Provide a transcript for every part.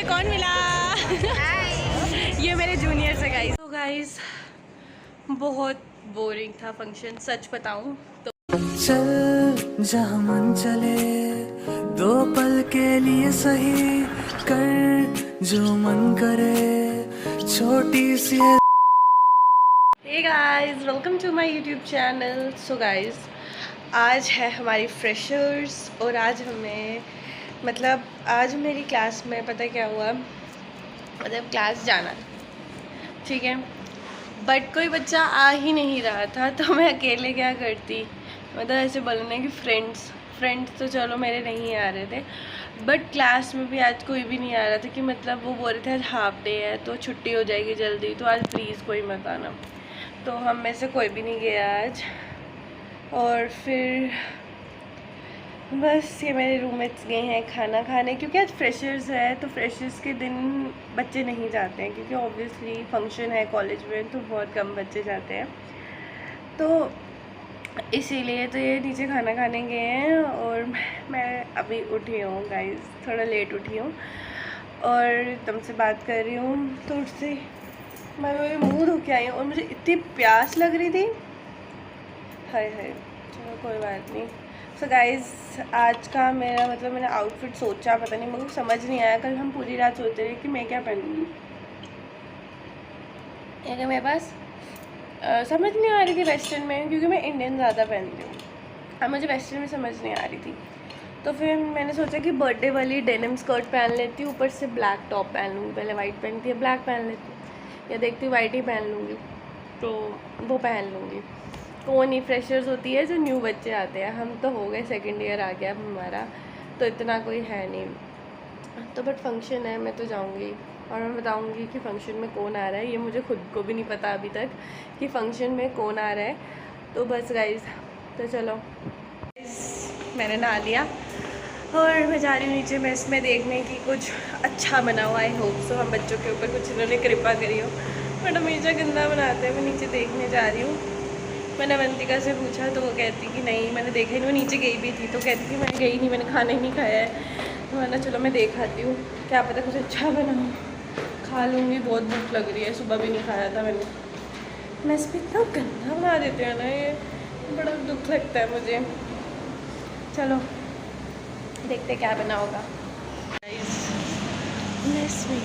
कौन मिला? ये मेरे जूनियर्स है गाइस। तो गाइस बहुत बोरिंग था फंक्शन, सच बताऊं तो। चल जहाँ मन चले, दो पल के लिए सही, कर जो मन करे, छोटी सी। Hey guys, welcome to my YouTube channel. So guys, आज है हमारी फ्रेशर्स और आज हमें आज मेरी क्लास में पता क्या हुआ, क्लास जाना ठीक है, बट कोई बच्चा आ ही नहीं रहा था। तो मैं अकेले क्या करती, ऐसे बोलने कि फ्रेंड्स तो चलो मेरे नहीं आ रहे थे, बट क्लास में भी आज कोई भी नहीं आ रहा था कि वो बोल रहे थे आज हाफ डे है तो छुट्टी हो जाएगी जल्दी, तो आज प्लीज़ कोई मत आना। तो हम में से कोई भी नहीं गया आज। और फिर बस ये मेरे रूममेट्स गए हैं खाना खाने, क्योंकि आज फ्रेशर्स है तो फ्रेशर्स के दिन बच्चे नहीं जाते हैं, क्योंकि ऑब्वियसली फंक्शन है कॉलेज में तो बहुत कम बच्चे जाते हैं, तो इसीलिए तो ये नीचे खाना खाने गए हैं। और मैं अभी उठी हूँ गाइस, थोड़ा लेट उठी हूँ और तुमसे बात कर रही हूँ तो उससे मैं मुँह धो के आई हूँ और मुझे इतनी प्यास लग रही थी, हाय हाय। चलो कोई बात नहीं। सो गाइस, आज का मेरा मैंने आउटफिट सोचा, पता नहीं मुझे समझ नहीं आया। कल हम पूरी रात सोचते रहे कि मैं क्या पहनूँगी, यानी मेरे पास समझ नहीं आ रही थी वेस्टर्न में, क्योंकि मैं इंडियन ज़्यादा पहनती हूँ, अब मुझे वेस्टर्न में समझ नहीं आ रही थी। तो फिर मैंने सोचा कि बर्थडे वाली डेनिम स्कर्ट पहन लेती हूँ, ऊपर से ब्लैक टॉप पहन लूँगी। पहले वाइट पहनती है, ब्लैक पहन लेती हूँ, या देखती हूँ वाइट ही पहन लूँगी, तो वो पहन लूँगी। कौन ही फ्रेशर्स होती है जो न्यू बच्चे आते हैं, हम तो हो गए सेकेंड ईयर आ गया अब हमारा, तो इतना कोई है नहीं। तो बट फंक्शन है, मैं तो जाऊँगी और मैं बताऊँगी कि फ़ंक्शन में कौन आ रहा है। ये मुझे खुद को भी नहीं पता अभी तक कि फ़ंक्शन में कौन आ रहा है। तो बस गाइज़, तो चलो मैंने नहा लिया और मैं जा रही हूँ नीचे मेस में देखने की कुछ अच्छा बना हुआ है। होप सो हम बच्चों के ऊपर कुछ इन्होंने कृपा करी हो, बट हमेशा गंदा बनाते हैं। मैं नीचे देखने जा रही हूँ। मैंने अवंतिका से पूछा तो वो कहती कि नहीं मैंने देखा ही नहीं, वो नीचे गई भी थी तो कहती कि मैं गई नहीं, मैंने खाना ही नहीं खाया है। तो मैंने चलो मैं देख आती हूँ, क्या पता कुछ अच्छा बना हो, खा लूँगी। बहुत भूख लग रही है, सुबह भी नहीं खाया था मैंने। मेस पे इतना गंदा बना देते हैं ना, ये बड़ा दुख लगता है मुझे। चलो देखते क्या बना होगा। मेस में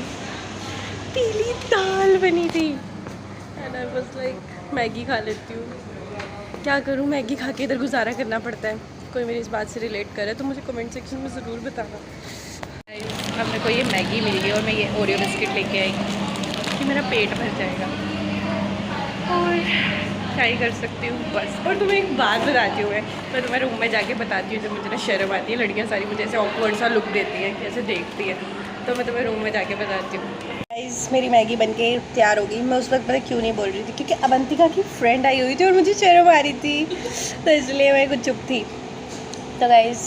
पीली दाल बनी थी and I was like Maggi खा लेती हूँ, क्या करूँ, मैगी खा के इधर गुजारा करना पड़ता है। कोई मेरी इस बात से रिलेट करे तो मुझे कमेंट सेक्शन में ज़रूर बताना। अब मेरे को ये मैगी मिल गई और मैं ये ओरियो बिस्किट लेके आई कि मेरा पेट भर जाएगा, और क्या ही कर सकती हूँ बस। और तुम्हें एक बात बताती हूँ, मैं तुम्हारे रूम में जाके बताती हूँ, जब मुझे ना शर्म आती है, लड़कियाँ सारी मुझे ऐसे ऑकवर्ड सा लुक देती हैं, कैसे देखती है, तो मैं तुम्हें रूम में जाके बताती हूँ। गाइस, मेरी मैगी बनके तैयार हो गई। मैं उस वक्त पता क्यों नहीं बोल रही थी, क्योंकि अवंतिका की फ्रेंड आई हुई थी और मुझे शर्म आ रही थी, तो इसलिए मैं कुछ चुप थी। तो गाइस,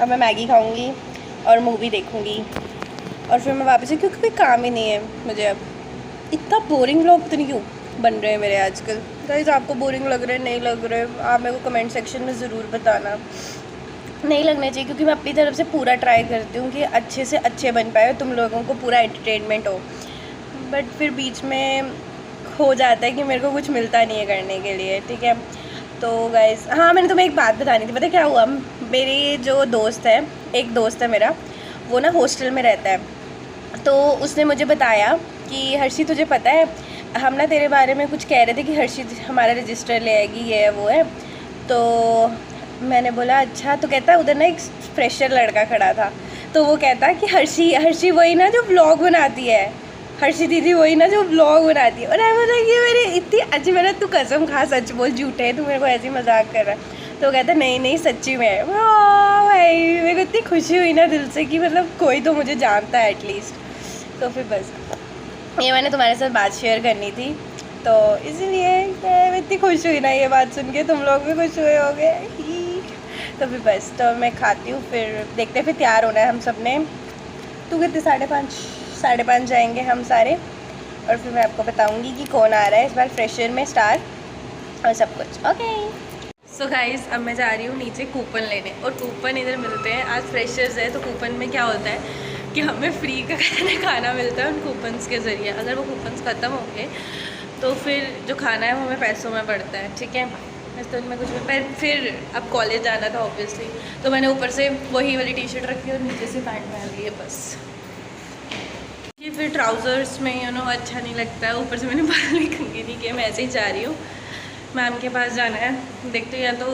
अब मैं मैगी खाऊंगी और मूवी देखूंगी और फिर मैं वापस, क्योंकि कोई काम ही नहीं है मुझे अब। इतना बोरिंग व्लॉग तो नहीं क्यों बन रहे हैं मेरे आजकल। गाइस, आपको बोरिंग लग रहे हैं, नहीं लग रहे, आप मेरे को कमेंट सेक्शन में ज़रूर बताना। नहीं लगना चाहिए, क्योंकि मैं अपनी तरफ से पूरा ट्राई करती हूँ कि अच्छे से अच्छे बन पाए, तुम लोगों को पूरा एंटरटेनमेंट हो, बट फिर बीच में हो जाता है कि मेरे को कुछ मिलता नहीं है करने के लिए, ठीक है। तो गाइस, हाँ मैंने तुम्हें एक बात बतानी थी, पता क्या हुआ, मेरी जो दोस्त है, एक दोस्त है मेरा, वो ना हॉस्टल में रहता है, तो उसने मुझे बताया कि हर्षी तुझे पता है हम ना तेरे बारे में कुछ कह रहे थे कि हर्षी हमारा रजिस्टर ले आएगी, ये है वो है। तो मैंने बोला अच्छा, तो कहता उधर ना एक फ्रेशर लड़का खड़ा था, तो वो कहता कि हर्षी वही ना जो व्लॉग बनाती है, हर्षी दीदी वही ना जो व्लॉग बनाती है। और आई बोला कि मेरी इतनी अच्छी, मैंने तू कसम खा सच बोल, झूठे है तू, मेरे को ऐसे ही मजाक कर रहा है। तो वो कहता नहीं सच्ची में। भाई मेरे को इतनी खुशी हुई ना दिल से कि कोई तो मुझे जानता है एटलीस्ट। तो फिर बस ये मैंने तुम्हारे साथ बात शेयर करनी थी, तो इसीलिए मैं इतनी खुश हुई ना ये बात सुन के, तुम लोग भी खुश हुए होगे। तो फिर बस, तो मैं खाती हूँ, फिर देखते हैं, फिर तैयार होना है हम सब ने। तू कितने 5:30 जाएंगे हम सारे, और फिर मैं आपको बताऊँगी कि कौन आ रहा है इस बार फ्रेशर में, स्टार और सब कुछ। ओके सो गाइस, अब मैं जा रही हूँ नीचे कूपन लेने, और कूपन इधर मिलते हैं, आज फ्रेशर्स है तो कूपन में क्या होता है, कि हमें फ्री का खाना मिलता है उन कूपन्स के ज़रिए। अगर वो कूपन्स ख़त्म हो गए तो फिर जो खाना है वो हमें पैसों में पड़ता है, ठीक है। इस तो इनमें कुछ भी, पर फिर अब कॉलेज जाना था ऑब्वियसली, तो मैंने ऊपर से वही वाली टी शर्ट रखी और नीचे से पैंट पहन ली है बस। ये फिर ट्राउज़र्स में अच्छा नहीं लगता है। ऊपर से मैंने बाल भी कंघी नहीं किया, मैं ऐसे ही जा रही हूँ। मैम के पास जाना है, देखते हो। या तो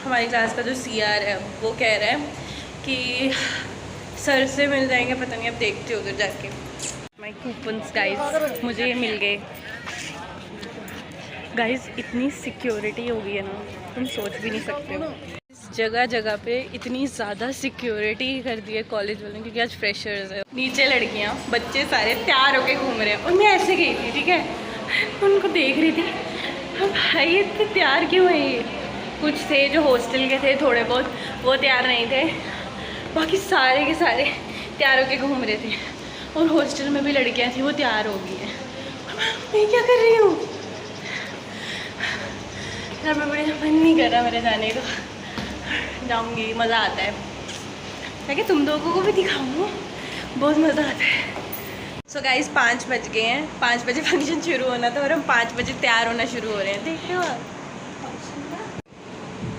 हमारी क्लास का जो CR है वो कह रहा है कि सर से मिल जाएंगे, पता नहीं, अब देखते हो उधर जाके। माई कूपन्स गाइस, मुझे ये मिल गए गाइस। इतनी सिक्योरिटी हो गई है ना, तुम सोच भी नहीं सकते हो। जगह जगह पे इतनी ज़्यादा सिक्योरिटी कर दी है कॉलेज वालों ने, क्योंकि आज फ्रेशर्स है। नीचे लड़कियां, बच्चे सारे तैयार होके घूम रहे हैं और मैं ऐसे गई थी, ठीक है, उनको देख रही थी, अब भाई इतने तैयार क्यों है ये। कुछ थे जो हॉस्टल के थे थोड़े बहुत, वो तैयार नहीं थे, बाकी सारे के सारे तैयार होके घूम रहे थे। और हॉस्टल में भी लड़कियाँ थी, वो तैयार हो गई हैं। मैं क्या कर रही हूँ यार, मैं बड़े मन नहीं कर रहा मेरे जाने को। जाऊँगी, मज़ा आता है, ताकि तुम लोगों को भी दिखाऊँ, बहुत मज़ा आता है। सो गाइस 5 बज गए हैं, 5 बजे फंक्शन शुरू होना था और हम 5 बजे तैयार होना शुरू हो रहे हैं। देखते हो आप,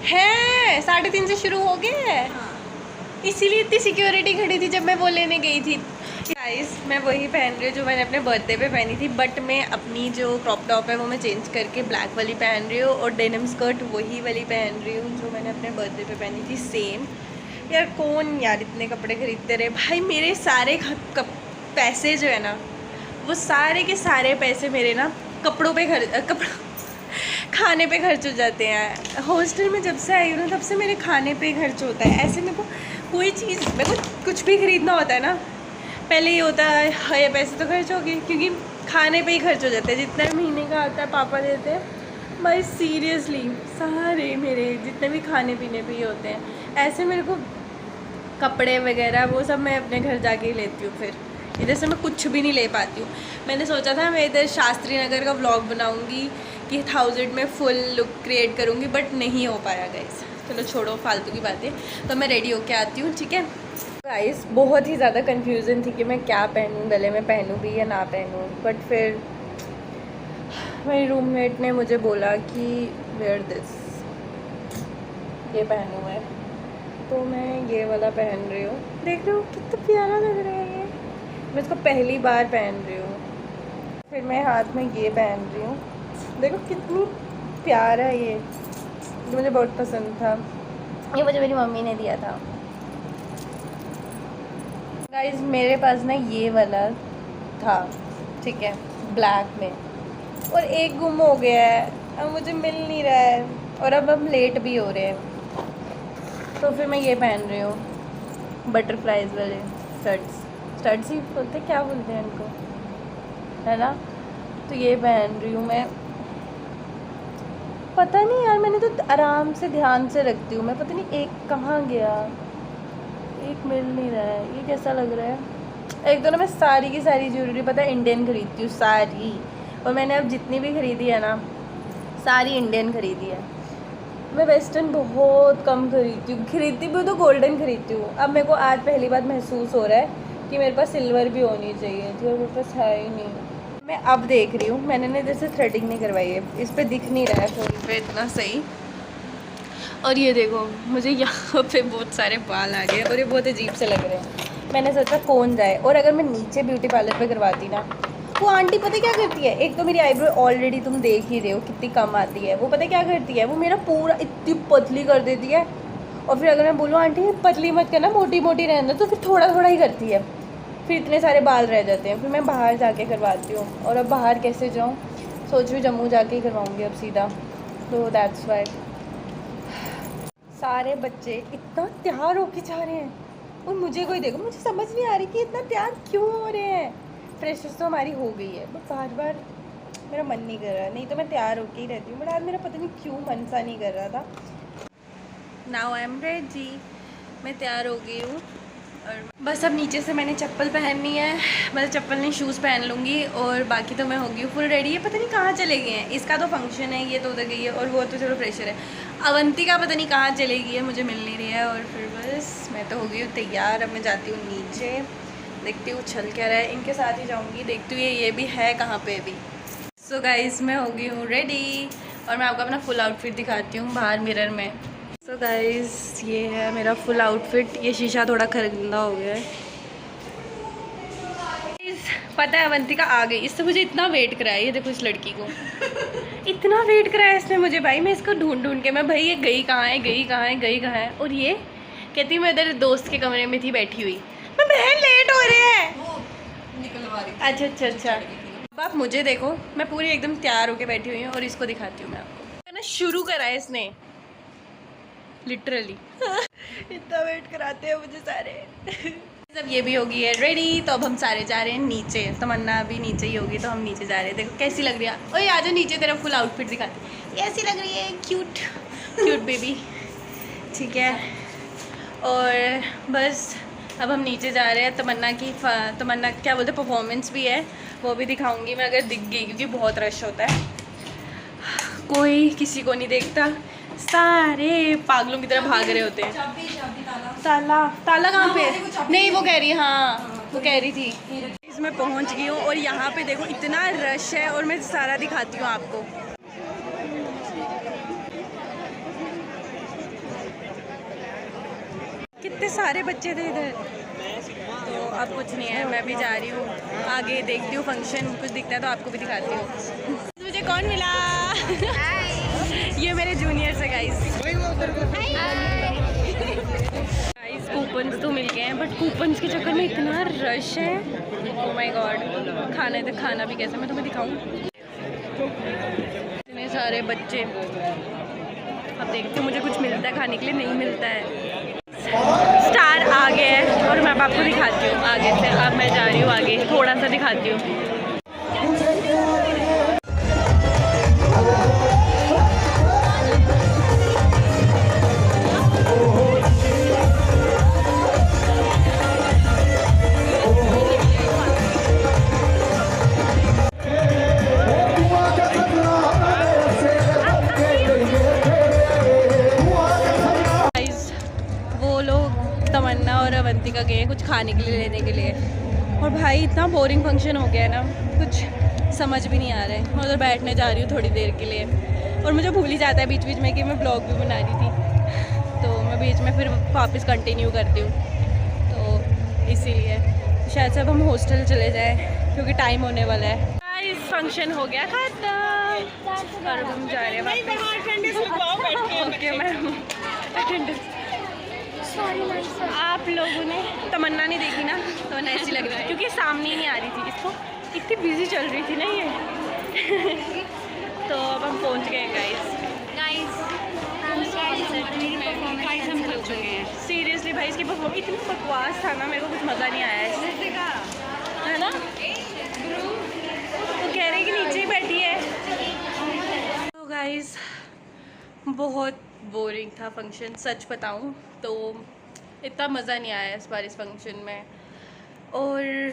है 3:30 से शुरू हो गया है। इसीलिए इतनी सिक्योरिटी खड़ी थी जब मैं वो लेने गई थी। गाइस मैं वही पहन रही हूँ जो मैंने अपने बर्थडे पे पहनी थी, बट मैं अपनी जो क्रॉप टॉप है वो मैं चेंज करके ब्लैक वाली पहन रही हूँ और डेनिम स्कर्ट वही वाली पहन रही हूँ जो मैंने अपने बर्थडे पे पहनी थी, सेम। यार कौन यार इतने कपड़े खरीदते रहे भाई। मेरे सारे पैसे जो है ना, वो सारे के सारे पैसे मेरे ना कपड़ों पे खाने पे खर्च हो जाते हैं। हॉस्टल में जब से आई हूँ ना, तब से मेरे खाने पे खर्च होता है। ऐसे मेरे को कोई चीज़, मेरे को कुछ भी खरीदना होता है ना, पहले ये होता है हाँ ये पैसे तो खर्च हो गए, क्योंकि खाने पे ही खर्च हो जाते हैं। जितना महीने का आता है पापा देते हैं भाई, सीरियसली सारे मेरे जितने भी खाने पीने पे ही होते हैं। ऐसे मेरे को कपड़े वगैरह वो सब मैं अपने घर जाके ही लेती हूँ, फिर इधर से मैं कुछ भी नहीं ले पाती हूँ। मैंने सोचा था मैं इधर शास्त्री नगर का व्लॉग बनाऊँगी कि 1000 में फुल लुक क्रिएट करूँगी, बट नहीं हो पाया गाइस। चलो छोड़ो फालतू की बातें, तो मैं रेडी होके आती हूँ, ठीक है। गाइस बहुत ही ज़्यादा कन्फ्यूज़न थी कि मैं क्या पहनूँ, गले में पहनूँ भी या ना पहनूँ, बट फिर मेरी रूममेट ने मुझे बोला कि वेयर दिस, ये पहनूँ मैं, तो मैं ये वाला पहन रही हूँ। देख रहे हो कितना प्यारा लग रहा है ये, मैं इसको पहली बार पहन रही हूँ। फिर मैं हाथ में ये पहन रही हूँ, देखो कितनी प्यारा है ये, मुझे बहुत पसंद था। ये मुझे मेरी मम्मी ने दिया था। गाइस मेरे पास ना ये वाला था, ठीक है, ब्लैक में, और एक गुम हो गया है, अब मुझे मिल नहीं रहा है, और अब हम लेट भी हो रहे हैं। तो फिर मैं ये पहन रही हूँ, बटरफ्लाइज वाले स्टड्स ही बोलते, क्या बोलते हैं इनको, है ना। तो ये पहन रही हूँ मैं। पता नहीं यार, मैंने तो आराम से ध्यान से रखती हूँ मैं, पता नहीं एक कहाँ गया, एक मिल नहीं रहा है। ये कैसा लग रहा है। एक तो ना मैं सारी की सारी ज्वेलरी पता है इंडियन खरीदती हूँ सारी, और मैंने अब जितनी भी खरीदी है ना सारी इंडियन खरीदी है। मैं वेस्टर्न बहुत कम खरीदती भी हूँ तो गोल्डन खरीदती हूँ। अब मेरे को आज पहली बार महसूस हो रहा है कि मेरे पास सिल्वर भी होनी चाहिए थी, और मेरे पास है ही नहीं। मैं अब देख रही हूँ, मैंने ना जैसे थ्रेडिंग नहीं करवाई है, इस पर दिख नहीं रहा है फ़ोन पे इतना सही। और ये देखो मुझे यहाँ पे बहुत सारे बाल आ गए और ये बहुत अजीब से लग रहे हैं। मैंने सोचा कौन जाए, और अगर मैं नीचे ब्यूटी पार्लर पे करवाती ना, वो आंटी पता क्या करती है, एक तो मेरी आईब्रो ऑलरेडी तुम देख ही रहे हो कितनी कम आती है, वो पता क्या करती है, वो मेरा पूरा इतनी पतली कर देती है। और फिर अगर मैं बोलूँ आंटी पतली मत करना, मोटी मोटी रहना, तो फिर थोड़ा थोड़ा ही करती है, फिर इतने सारे बाल रह जाते हैं। फिर मैं बाहर जाके करवाती हूँ, और अब बाहर कैसे जाऊँ, सोच रही हूँ जम्मू जाके ही करवाऊँगी अब सीधा, तो दैट्स वाई। सारे बच्चे इतना तैयार होके जा रहे हैं, और मुझे कोई देखो, मुझे समझ नहीं आ रही कि इतना तैयार क्यों हो रहे हैं। फ्रेशर्स तो हमारी हो गई है, बट बार बार मेरा मन नहीं कर रहा, नहीं तो मैं तैयार होके ही रहती हूँ, बट आज मेरा पता नहीं क्यों मन सा नहीं कर रहा था। नाउ आई एम रेडी, मैं तैयार हो गई हूँ, और बस अब नीचे से मैंने चप्पल पहननी है, मतलब चप्पल नहीं शूज़ पहन लूँगी, और बाकी तो मैं हो गई हूँ फुल रेडी है। पता नहीं कहाँ चले गए हैं, इसका तो फंक्शन है, ये तो उधर गई है, और वो तो चलो फ्रेशर है। अवंतिका पता नहीं कहाँ चली गई है, मुझे मिल नहीं रही है। और फिर बस मैं तो हो गई हूँ तैयार, अब मैं जाती हूँ नीचे, देखती हूँ चल क्या रहा है, इनके साथ ही जाऊँगी, देखती हूँ ये भी है कहाँ पे अभी। सो गाइस मैं हो गई हूँ रेडी और मैं आपको अपना फुल आउटफिट दिखाती हूँ बाहर मिरर में। सो गाइस ये है मेरा फुल आउटफिट। ये शीशा थोड़ा गंदा हो गया है। पता है अवंतिका आ गई, इससे मुझे इतना वेट कराया, ये देखो इस लड़की को इतना वेट कराया इसने मुझे भाई। मैं इसको ढूंढ के मैं भाई ये गई कहाँ है, गई कहाँ है, गई कहाँ है। और ये कहती मैं इधर दोस्त के कमरे में थी बैठी हुई। मैं बहन लेट हो रही है निकलवा रही। अच्छा अच्छा अच्छा। अब आप मुझे देखो, मैं पूरी एकदम तैयार होके बैठी हुई हूँ और इसको दिखाती हूँ मैं आपको। मैंने शुरू करा है इसने लिटरली इतना वेट कराते हैं मुझे सारे। अब ये भी होगी है रेडी, तो अब हम सारे जा रहे हैं नीचे। तमन्ना अभी नीचे ही होगी तो हम नीचे जा रहे हैं। देखो कैसी लग रही है। ओए आ जाओ नीचे, तेरा फुल आउटफिट दिखाती। कैसी लग रही है, क्यूट क्यूट बेबी। ठीक है और बस अब हम नीचे जा रहे हैं। तमन्ना क्या बोलते परफॉर्मेंस भी है, वो भी दिखाऊंगी मैं अगर दिख गई, क्योंकि बहुत रश होता है, कोई किसी को नहीं देखता, सारे पागलों की तरह भाग रहे होते हैं। ताला कहाँ पे? नहीं वो कह रही है, हाँ वो कह रही थी। इसमें पहुँच गई हूँ और यहाँ पे देखो इतना रश है और मैं सारा दिखाती हूँ आपको। कितने सारे बच्चे थे इधर। तो अब कुछ नहीं है, मैं भी जा रही हूँ आगे, देखती हूँ फंक्शन कुछ दिखता है तो आपको भी दिखाती हूँ। मुझे कौन मिला? ये मेरे जूनियर है गाइस। कूपन्स तो मिल गए हैं बट कूपन्स के चक्कर में इतना रश है। ओह माय गॉड, खाना भी कैसा मैं तुम्हें दिखाऊं। इतने सारे बच्चे। अब देखते हैं मुझे कुछ मिलता है खाने के लिए, नहीं मिलता है। स्टार आ गए हैं और मैं अब आपको दिखाती हूँ आगे से। अब मैं जा रही हूँ आगे, थोड़ा सा दिखाती हूँ। तमन्ना और अवंतिका गए कुछ खाने के लिए लेने के लिए, और भाई इतना बोरिंग फंक्शन हो गया है ना, कुछ समझ भी नहीं आ रहा है। मैं उधर बैठने जा रही हूँ थोड़ी देर के लिए और मुझे भूल ही जाता है बीच बीच में कि मैं ब्लॉग भी बना रही थी, तो मैं बीच में फिर वापस कंटिन्यू करती हूँ। तो इसीलिए शायद से अब हम हॉस्टल चले जाएँ क्योंकि टाइम होने वाला है। इस फंक्शन हो गया खत्म और हम जा रहे हैं। Okay ma'am, attendance. आप लोगों ने तमन्ना नहीं देखी ना, तो ऐसी लग रही थी क्योंकि सामने ही नहीं आ रही थी, इसको इतनी बिजी चल रही थी ना ये। तो अब हम पहुंच गए गाइस हम थक चुके हैं सीरियसली। भाई इसकी परफॉर्मेंस इतनी बकवास था ना, मेरे को कुछ मज़ा नहीं आया इससे, है ना। तो कह रहे कि नीचे ही बैठी है। तो गाइस बहुत बोरिंग था फंक्शन, सच बताऊं तो इतना मज़ा नहीं आया इस बार इस फंक्शन में, और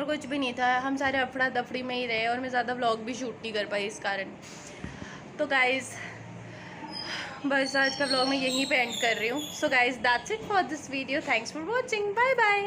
कुछ भी नहीं था। हम सारे अफड़ा दफड़ी में ही रहे और मैं ज़्यादा व्लॉग भी शूट नहीं कर पाई इस कारण। तो गाइज़ बस आज का व्लॉग मैं यहीं पे एंड कर रही हूँ। So guys that's it for this video, thanks for watching, bye bye.